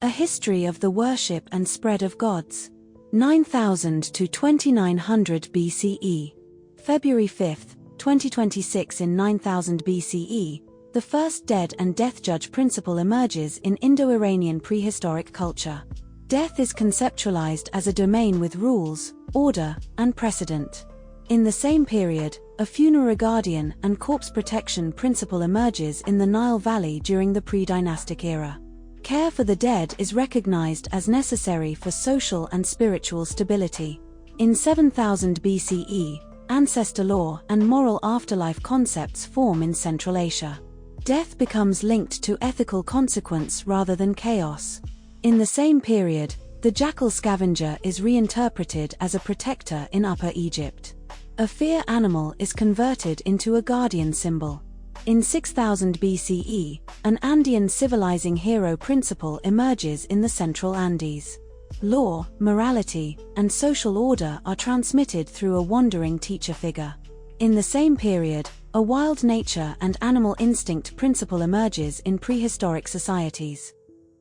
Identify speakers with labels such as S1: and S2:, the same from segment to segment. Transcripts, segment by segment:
S1: A history of the worship and spread of gods. 9000 to 2900 BCE. February 5, 2026. In 9000 BCE, the first dead and death judge principle emerges in Indo-Iranian prehistoric culture. Death is conceptualized as a domain with rules, order, and precedent. In the same period, a funerary guardian and corpse protection principle emerges in the Nile Valley during the pre-dynastic era. Care for the dead is recognized as necessary for social and spiritual stability. In 7000 BCE, ancestor law and moral afterlife concepts form in Central Asia. Death becomes linked to ethical consequence rather than chaos. In the same period, the jackal scavenger is reinterpreted as a protector in Upper Egypt. A fear animal is converted into a guardian symbol. In 6000 BCE, an Andean civilizing hero principle emerges in the Central Andes. Law, morality, and social order are transmitted through a wandering teacher figure. In the same period, a wild nature and animal instinct principle emerges in prehistoric societies.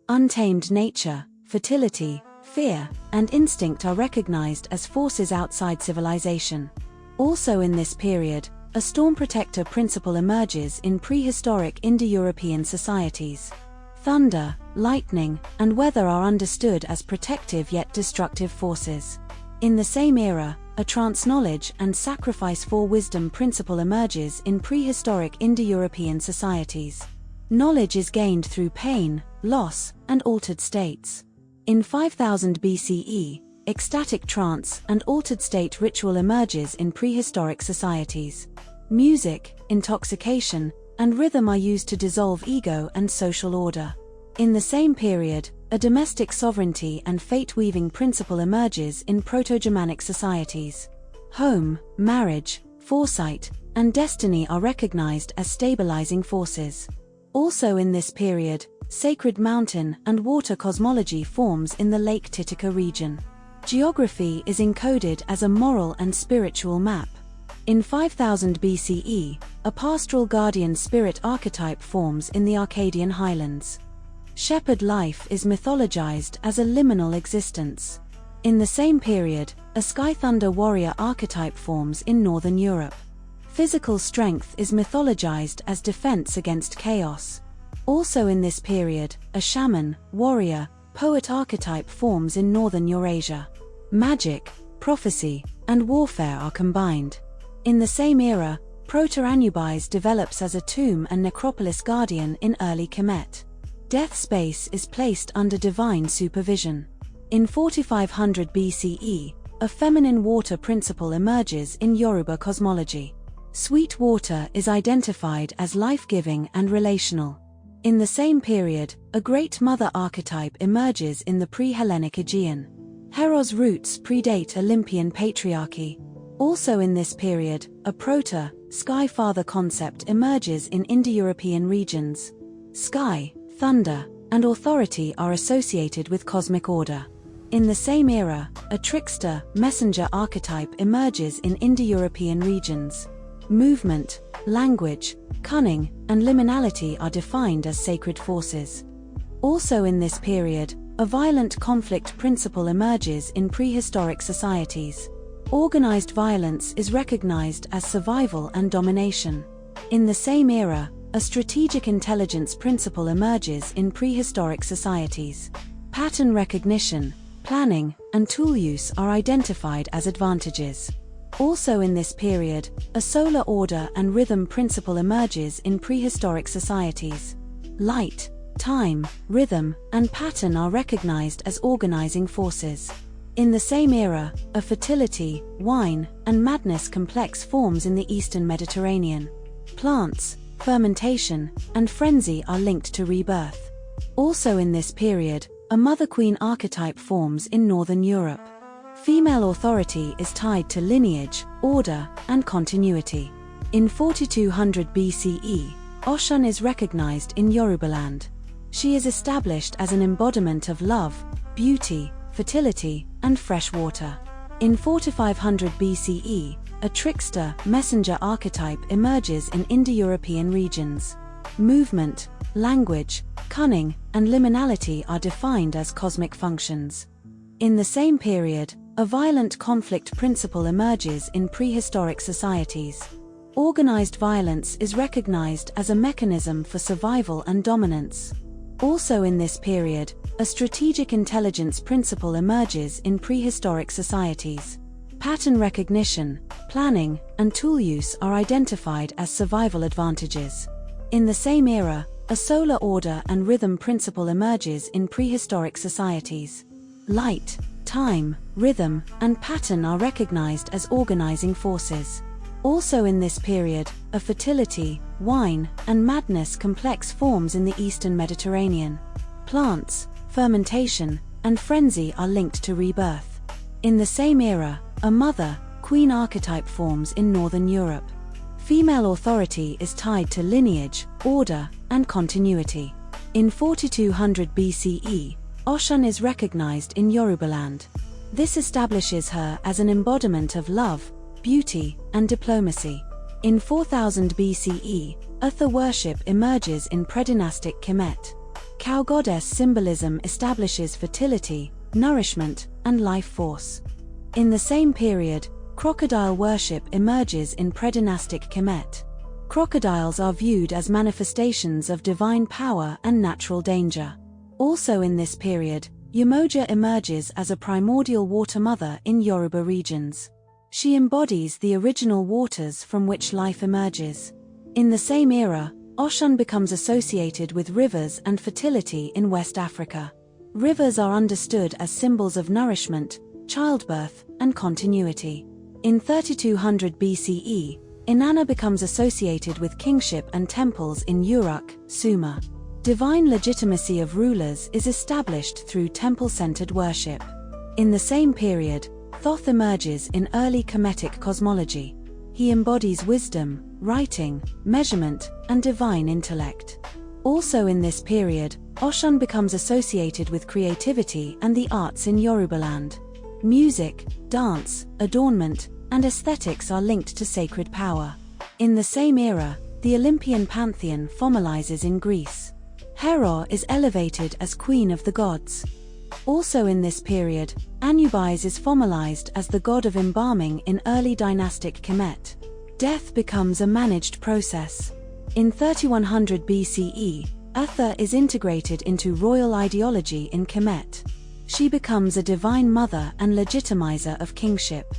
S1: Untamed nature, fertility, fear, and instinct are recognized as forces outside civilization. Also in this period, a storm protector principle emerges in prehistoric Indo-European societies. Thunder, lightning, and weather are understood as protective yet destructive forces. In the same era, a trance-knowledge and sacrifice for wisdom principle emerges in prehistoric Indo-European societies. Knowledge is gained through pain, loss, and altered states. In 5000 BCE, ecstatic trance and altered state ritual emerges in prehistoric societies. Music, intoxication, and rhythm are used to dissolve ego and social order. In the same period, a domestic sovereignty and fate-weaving principle emerges in Proto-Germanic societies. Home, marriage, foresight, and destiny are recognized as stabilizing forces. Also in this period, sacred mountain and water cosmology forms in the Lake Titicaca region. Geography is encoded as a moral and spiritual map. In 5000 BCE, a pastoral guardian spirit archetype forms in the Arcadian highlands. Shepherd life is mythologized as a liminal existence. In the same period, a sky thunder warrior archetype forms in Northern Europe. Physical strength is mythologized as defense against chaos. Also in this period, a shaman, warrior, poet archetype forms in Northern Eurasia. Magic, prophecy, and warfare are combined. In the same era, Proto-Anubis develops as a tomb and necropolis guardian in early Kemet. Death space is placed under divine supervision. In 4500 BCE, a feminine water principle emerges in Yoruba cosmology. Sweet water is identified as life-giving and relational. In the same period, a Great Mother archetype emerges in the pre-Hellenic Aegean. Heros' roots predate Olympian patriarchy. Also in this period, a Sky Father concept emerges in Indo-European regions. Sky, thunder, and authority are associated with cosmic order. In the same era, a trickster, messenger archetype emerges in Indo-European regions. Movement, language, cunning, and liminality are defined as sacred forces. Also in this period, a violent conflict principle emerges in prehistoric societies. Organized violence is recognized as survival and domination. In the same era, a strategic intelligence principle emerges in prehistoric societies. Pattern recognition, planning, and tool use are identified as advantages. Also in this period, a solar order and rhythm principle emerges in prehistoric societies. Light, time, rhythm, and pattern are recognized as organizing forces. In the same era, a fertility, wine, and madness complex forms in the Eastern Mediterranean. Plants, fermentation, and frenzy are linked to rebirth. Also in this period, a mother-queen archetype forms in Northern Europe. Female authority is tied to lineage, order, and continuity. In 4200 BCE, Oshun is recognized in Yorubaland. She is established as an embodiment of love, beauty, fertility, and fresh water. In 4500 BCE, a trickster, messenger archetype emerges in Indo-European regions. Movement, language, cunning, and liminality are defined as cosmic functions. In the same period, a violent conflict principle emerges in prehistoric societies. Organized violence is recognized as a mechanism for survival and dominance. Also in this period, a strategic intelligence principle emerges in prehistoric societies. Pattern recognition, planning, and tool use are identified as survival advantages. In the same era, a solar order and rhythm principle emerges in prehistoric societies. Light, time, rhythm, and pattern are recognized as organizing forces. Also in this period, a fertility, wine, and madness complex forms in the Eastern Mediterranean. Plants, fermentation, and frenzy are linked to rebirth. In the same era, a mother-queen archetype forms in Northern Europe. Female authority is tied to lineage, order, and continuity. In 4200 BCE, Oshun is recognized in Yorubaland. This establishes her as an embodiment of love, beauty, and diplomacy. In 4000 BCE, Uther worship emerges in predynastic Kemet. Cow goddess symbolism establishes fertility, nourishment, and life force. In the same period, crocodile worship emerges in predynastic Kemet. Crocodiles are viewed as manifestations of divine power and natural danger. Also in this period, Yemoja emerges as a primordial water mother in Yoruba regions. She embodies the original waters from which life emerges. In the same era, Oshun becomes associated with rivers and fertility in West Africa. Rivers are understood as symbols of nourishment, childbirth, and continuity. In 3200 BCE, Inanna becomes associated with kingship and temples in Uruk, Sumer. Divine legitimacy of rulers is established through temple-centered worship. In the same period, Thoth emerges in early Kemetic cosmology. He embodies wisdom, writing, measurement, and divine intellect. Also in this period, Oshun becomes associated with creativity and the arts in Yorubaland. Music, dance, adornment, and aesthetics are linked to sacred power. In the same era, the Olympian pantheon formalizes in Greece. Hera is elevated as queen of the gods. Also in this period, Anubis is formalized as the god of embalming in early dynastic Kemet. Death becomes a managed process. In 3100 BCE, Uther is integrated into royal ideology in Kemet. She becomes a divine mother and legitimizer of kingship.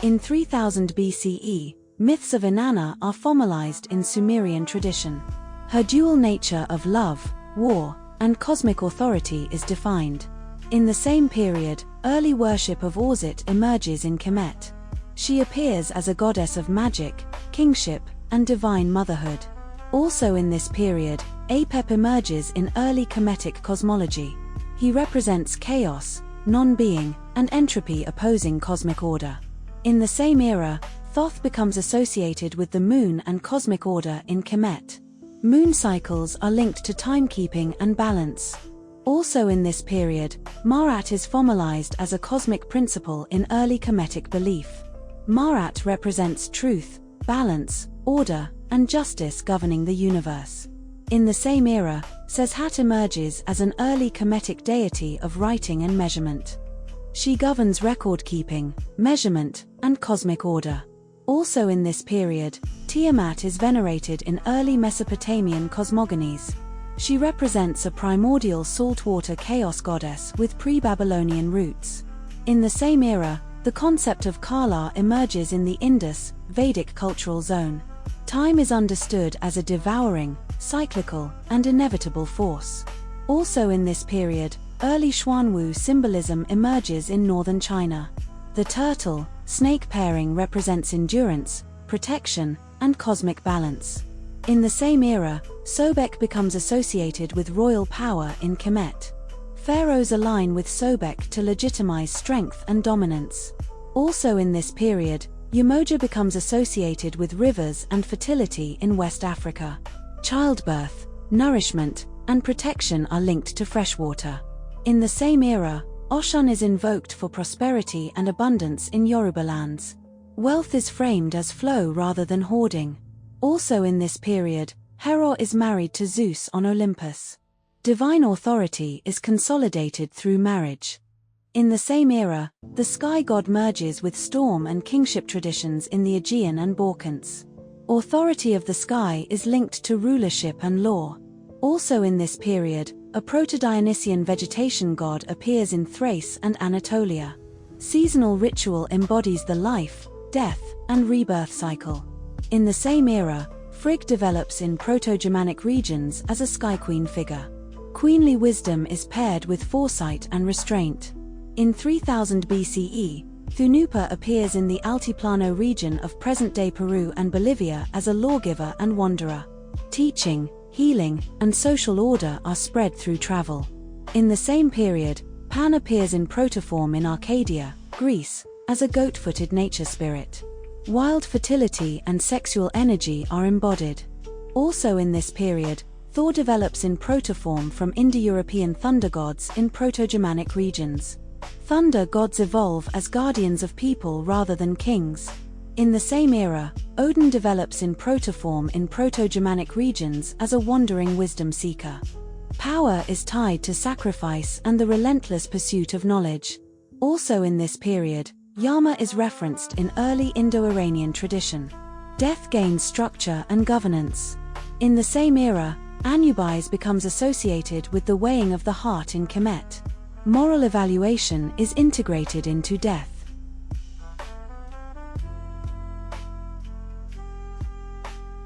S1: In 3000 BCE, myths of Inanna are formalized in Sumerian tradition. Her dual nature of love, war, and cosmic authority is defined. In the same period, early worship of Auset emerges in Kemet. She appears as a goddess of magic, kingship, and divine motherhood. Also in this period, Apep emerges in early Kemetic cosmology. He represents chaos, non-being, and entropy opposing cosmic order. In the same era, Thoth becomes associated with the moon and cosmic order in Kemet. Moon cycles are linked to timekeeping and balance. Also in this period, Maat is formalized as a cosmic principle in early Kemetic belief. Maat represents truth, balance, order, and justice governing the universe. In the same era, Seshat emerges as an early Kemetic deity of writing and measurement. She governs record-keeping, measurement, and cosmic order. Also in this period, Tiamat is venerated in early Mesopotamian cosmogonies. She represents a primordial saltwater chaos goddess with pre-Babylonian roots. In the same era, the concept of Kala emerges in the Indus, Vedic cultural zone. Time is understood as a devouring, cyclical, and inevitable force. Also in this period, early Xuanwu symbolism emerges in northern China. The turtle-snake pairing represents endurance, protection, and cosmic balance. In the same era, Sobek becomes associated with royal power in Kemet. Pharaohs align with Sobek to legitimize strength and dominance. Also in this period, Yemoja becomes associated with rivers and fertility in West Africa. Childbirth, nourishment, and protection are linked to freshwater. In the same era, Oshun is invoked for prosperity and abundance in Yoruba lands. Wealth is framed as flow rather than hoarding. Also in this period, Hera is married to Zeus on Olympus. Divine authority is consolidated through marriage. In the same era, the sky god merges with storm and kingship traditions in the Aegean and Balkans. Authority of the sky is linked to rulership and law. Also in this period, a proto-Dionysian vegetation god appears in Thrace and Anatolia. Seasonal ritual embodies the life, death, and rebirth cycle. In the same era, Frigg develops in Proto-Germanic regions as a sky queen figure. Queenly wisdom is paired with foresight and restraint. In 3000 BCE, Thunupa appears in the Altiplano region of present-day Peru and Bolivia as a lawgiver and wanderer. Teaching, healing, and social order are spread through travel. In the same period, Pan appears in protoform in Arcadia, Greece, as a goat-footed nature spirit. Wild fertility and sexual energy are embodied. Also in this period, Thor develops in protoform from Indo-European thunder gods in Proto-Germanic regions. Thunder gods evolve as guardians of people rather than kings. In the same era, Odin develops in protoform in Proto-Germanic regions as a wandering wisdom seeker. Power is tied to sacrifice and the relentless pursuit of knowledge. Also in this period, Yama is referenced in early Indo-Iranian tradition. Death gains structure and governance. In the same era, Anubis becomes associated with the weighing of the heart in Kemet. Moral evaluation is integrated into death.